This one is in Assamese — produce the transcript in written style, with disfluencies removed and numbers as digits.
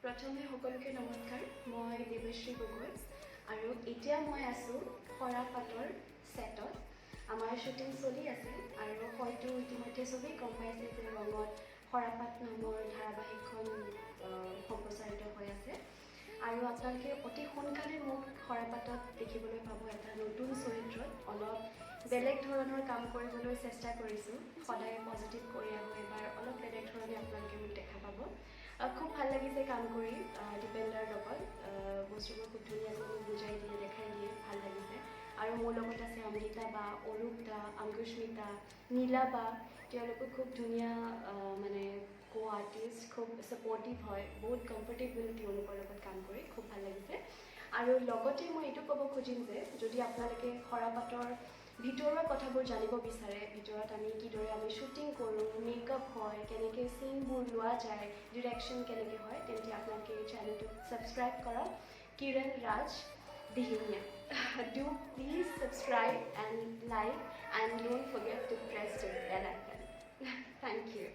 প্ৰথমে সকলোকে নমস্কাৰ। মই দেৱশ্ৰী গগৈ আৰু এতিয়া মই আছোঁ সৰাপাতৰ ছেটত। আমাৰ শ্বুটিং চলি আছে আৰু হয়তো ইতিমধ্যে চবেই গম পাইছে যে ৰঙত সৰাপাত নামৰ ধাৰাবাহিকখন সম্প্ৰচাৰিত হৈ আছে আৰু আপোনালোকে অতি সোনকালে মোক সৰাপাতত দেখিবলৈ পাব এটা নতুন চৰিত্ৰত। অলপ বেলেগ ধৰণৰ কাম কৰিবলৈ চেষ্টা কৰিছোঁ, সদায় পজিটিভ কৰি আহোঁ, এবাৰ অলপ বেলেগ ধৰণে আপোনালোকে মোক দেখা পাব। খুব ভাল লাগিছে কাম কৰি দীপেন্দাৰ লগত, বস্তুবোৰ খুব ধুনীয়াকৈ মোক বুজাই দিয়ে, দেখাই দিয়ে, ভাল লাগিছে। আৰু মোৰ লগত আছে অমৃতা বা, অৰূপ দা, অংকুষ্মিতা, নীলা বা, তেওঁলোকো খুব ধুনীয়া মানে আৰ্টিষ্ট, খুব ছাপৰ্টিভ হয়, বহুত কমফৰ্টেবল তেওঁলোকৰ লগত কাম কৰি, খুব ভাল লাগিছে। আৰু লগতে মই এইটো ক'ব খুজিম যে যদি আপোনালোকে সৰাপাতৰ ভিতৰুৱা কথাবোৰ জানিব বিচাৰে, ভিতৰত আমি কিদৰে শ্বুটিং কৰোঁ, মেকআপ হয়, কেনেকৈ চিনবোৰ লোৱা যায়, ডিৰেকশ্যন কেনেকৈ হয়, তেন্তে আপোনালোকে এই চেনেলটোক ছাবস্ক্ৰাইব কৰক, কিৰণ ৰাজ Dihingia. Do please subscribe and like and don't forget to press the bell icon. Thank you.